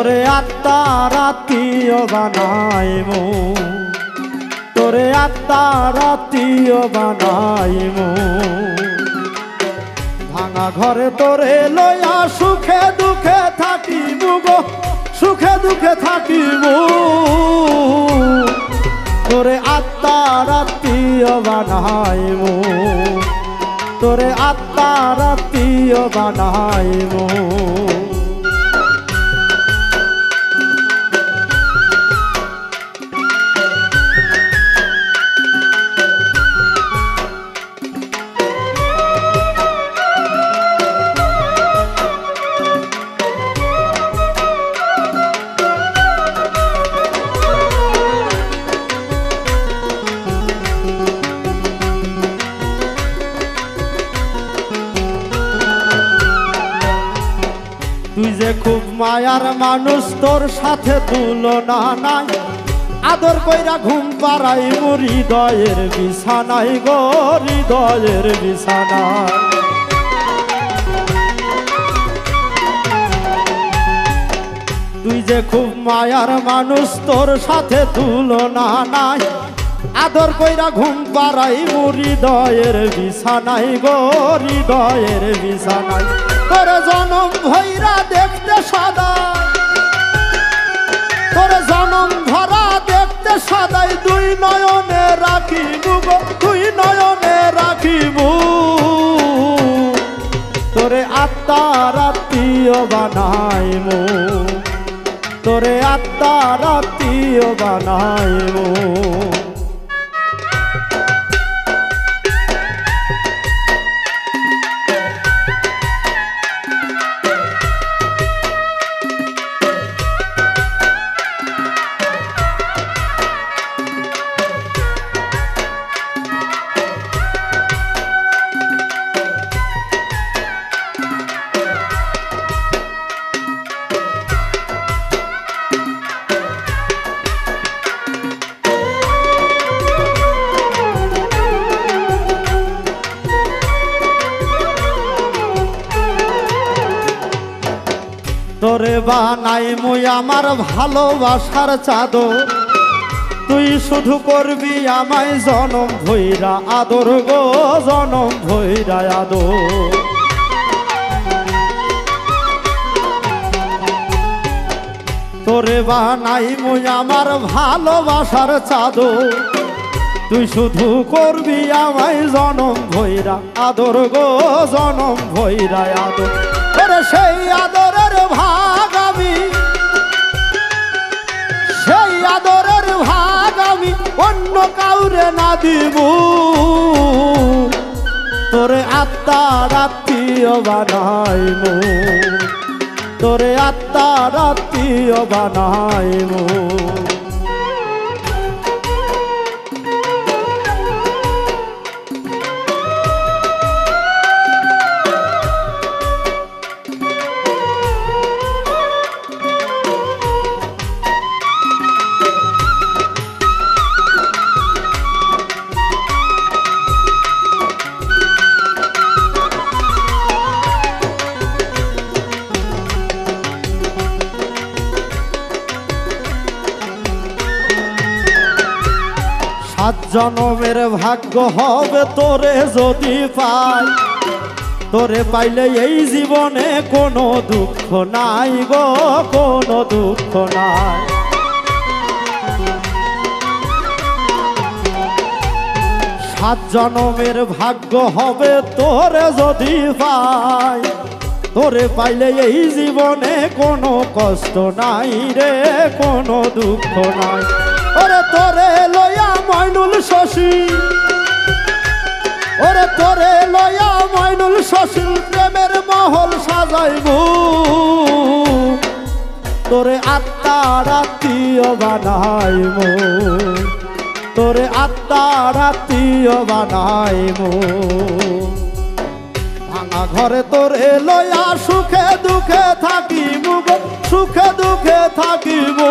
তোরে আত্মার আত্মীয় বানাইমু, তোরে আত্মার আত্মীয় বানাইমু। ভাঙা ঘরে তোরে লইয়া সুখে দুঃখে থাকিমু গো, সুখে দুঃখে থাকিমু। তোরে আত্মার আত্মীয় বানাইমু, তোরে আত্মার আত্মীয় বানাইমু। তুই যে খুব মায়ার মানুষ, তোর সাথে তুলনা নাই। আদর কইরা ঘুম পাড়াই হৃদয়ের বিছানায় গো, হৃদয়ের বিছানায়। তুই যে খুব মায়ার মানুষ, তোর সাথে তুলনা নাই। আদর কইরা ঘুম পাড়াই হৃদয়ের বিছানায় গো, হৃদয়ের বিছানায়। তোর জনম ভৈরা দেখতে সাদা, তোর জনম ভরা দেখতে সাদাই। দুই নয়নে রাখিবু গো, দুই নয়নে রাখিবু। তোরে আত্মার আত্মীয় বানাইমু, তোরে আত্মার আত্মীয় বানাইমু। তোরে বানাইমু আমার ভালোবাসার চাদর, তুই শুধু করবি আমায় জনম ভৈরা আদর গো, জনম ভৈরা আদর। তোরে বানাইমু আমার ভালোবাসার চাদর, তুই শুধু করবি আমায় জনম ভৈরা আদর গো, জনম ভৈরা আদর। তোরে সেই আদরের ভাগ আমি, সেই আদরের ভাগ আমি অন্য কাউরে না দিব। তোরে আত্মার আত্মীয় বানাইমু, তোরে আত্মার আত্মীয় বানাইমু। সাত জনমের ভাগ্য হবে তোরে যদি পাই, তোরে পাইলে এই জীবনে কোনো দুঃখ নাই গো, কোনো দুঃখ নাই। সাত জনমের ভাগ্য হবে তোরে যদি পাই, তোরে পাইলে এই জীবনে কোনো কষ্ট নাই রে, কোনো দুঃখ নাই। ওরে তোরে লয়া মইনুল শশী, ওরে তোরে লয়া মইনুল শশী প্রেমের মহল সাজাইবু। তোরে আত্মার আত্মীয় বানাইমু, তোরে আত্মার আত্মীয় বানাইমু। ভাঙা ঘরে তোরে লয়া সুখে দুঃখে থাকিমু গো, সুখে দুঃখে থাকিমু।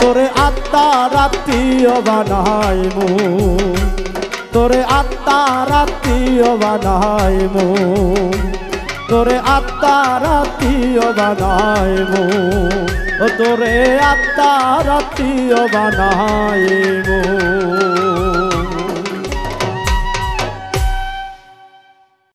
তোরে আত্মার আত্মীয় বানাইমু, তোরে আত্মার আত্মীয় বানাইমু। তোরে আত্মার আত্মীয় বানাইমু তোরে আত্মার আত্মীয় বানাইমু